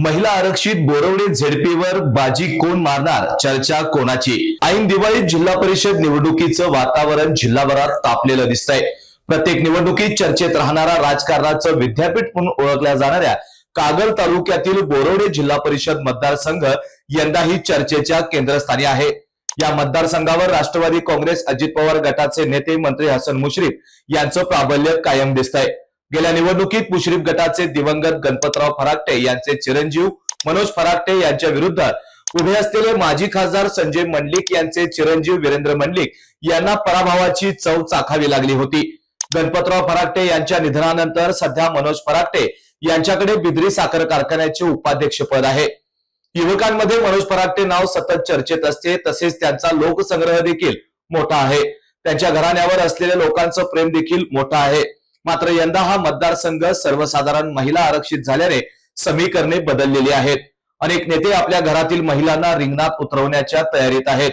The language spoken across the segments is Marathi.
महिला आरक्षित बोरवडे झेडपीवर बाजी कोण मारणार, चर्चा कोणाची? ऐन दिवाळीत जिल्हा परिषद निवडणुकीचं वातावरण जिल्हाभरात तापलेलं दिसतंय। प्रत्येक निवडणुकीत चर्चेत राहणारा राजकारणाचं विद्यापीठ म्हणून ओळखल्या जाणाऱ्या कागल तालुक्यातील बोरवडे जिल्हा परिषद मतदारसंघ यंदाही चर्चेच्या केंद्रस्थानी आहे। या मतदारसंघावर राष्ट्रवादी काँग्रेस अजित पवार गटाचे नेते मंत्री हसन मुश्रीफ यांचं प्राबल्य कायम दिसतंय। गेल्या निवडणुकीत मुश्रीफ गटाचे दिवंगत गणपतराव फराकटे यांचे चिरंजीव मनोज फराकटे यांच्या विरुद्ध उभे असलेले माजी खासदार संजय मंडलिक यांचे चिरंजीव वीरेंद्र मंडलिक यांना पराभवाची चव चाखावी लागली होती। गणपतराव फराकटे यांच्या निधनानंतर सध्या मनोज फराकटे यांच्याकडे बिद्री साखर कारखान्याचे उपाध्यक्षपद आहे। युवकांमध्ये मनोज फराकटे नाव सतत चर्चेत असते, तसेच त्यांचा लोकसंग्रह देखील मोठा आहे। त्यांच्या घराण्यावर असलेल्या लोकांचं प्रेम देखील मोठं आहे। मात्र यंदा हा मतदारसंघ सर्वसाधारण महिला आरक्षित झाल्याने समीकरणे बदललेली आहेत। अनेक नेते आपल्या घरातील महिलांना रिंगणात उतरवण्याच्या तयारीत आहेत।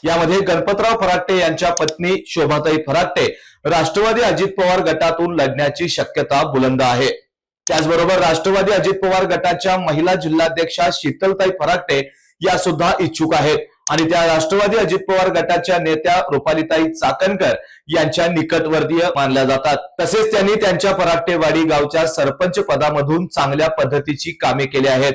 यामध्ये गणपतराव फराकटे यांच्या पत्नी शोभाताई फराकटे राष्ट्रवादी अजित पवार गटातून लढण्याची शक्यता बुलंद आहे। त्याचबरोबर राष्ट्रवादी अजित पवार गटाच्या महिला जिल्हाध्यक्षा शीतलताई फराकटे या सुद्धा इच्छुक आहेत आणि त्या राष्ट्रवादी अजित पवार गटाच्या नेत्या रुपालीताई चाकणकर यांच्या निकटवर्तीय मानल्या जातात। तसेच त्यांनी त्यांच्या फराकटेवाडी गावच्या सरपंच पदामधून चांगल्या पद्धतीची कामे केली आहेत।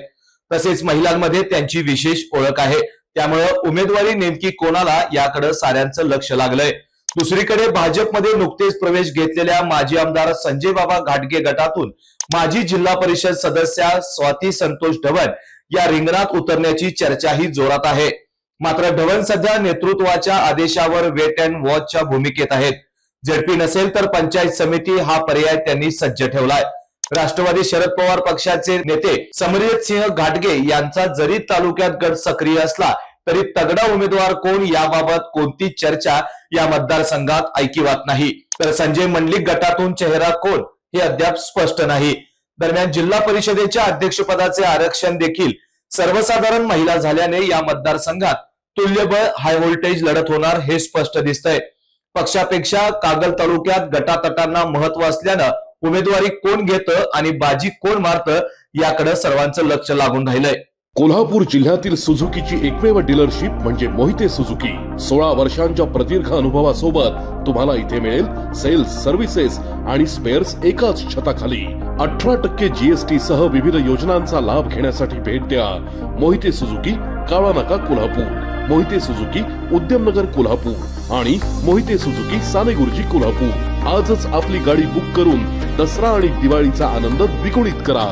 तसेच महिलांमध्ये त्यांची विशेष ओळख आहे। त्यामुळे उमेदवारी नेमकी कोणाला याकडे साऱ्यांचं लक्ष लागलंय। दुसरीकडे भाजपमध्ये नुकतेच प्रवेश घेतलेल्या माजी आमदार संजय बाबा घाटगे गटातून माजी जिल्हा परिषद सदस्या स्वाती संतोष ढवण या रिंगणात उतरण्याची चर्चाही जोरात आहे। मात्र ढवण सध्या नेतृत्वाच्या आदेशावर वेट अँड वॉचच्या भूमिकेत आहेत। झेडपी नसेल तर पंचायत समिती हा पर्याय त्यांनी सज्ज ठेवलाय। राष्ट्रवादी शरद पवार पक्षाचे नेते समरित सिंह घाटगे यांचा जरी तालुक्यात गट सक्रिय असला तरी तगडा उमेदवार कोण याबाबत कोणती चर्चा या मतदारसंघात ऐकिवात नाही। तर संजय मंडलिक गटातून चेहरा कोण हे अद्याप स्पष्ट नाही। दरम्यान जिल्हा परिषदेच्या अध्यक्षपदाचे आरक्षण देखील सर्वसाधारण महिला झाल्याने या मतदारसंघात तुल्यबळ हाय व्होल्टेज लढत होणार हे स्पष्ट दिसतंय। पक्षापेक्षा कागल तालुक्यात गटातटांना महत्व असल्यानं उमेदवारी कोण घेतं आणि बाजी कोण मारतं याकडे सर्वांचं लक्ष लागून राहिलंय। कोल्हापूर जिल्ह्यातील सुझुकीची एकमेव डीलरशिप म्हणजे मोहिते सुझुकी। 16 वर्षांच्या प्रदीर्घ अनुभवासोबत तुम्हाला इथे मिळेल सेल्स, सर्व्हिसेस आणि स्पेअर्स एकाच छताखाली। 18% जीएसटी सह विविध योजनांचा लाभ घेण्यासाठी भेट द्या मोहिते सुझुकी, काळा नाका कोल्हापूर, मोहिते सुझुकी उद्यमनगर कोल्हापूर आणि मोहिते सुझुकी सानेगुरुजी कोल्हापूर। आजच आपली गाडी बुक करून दसरा आणि दिवाळीचा आनंद द्विगुणित करा।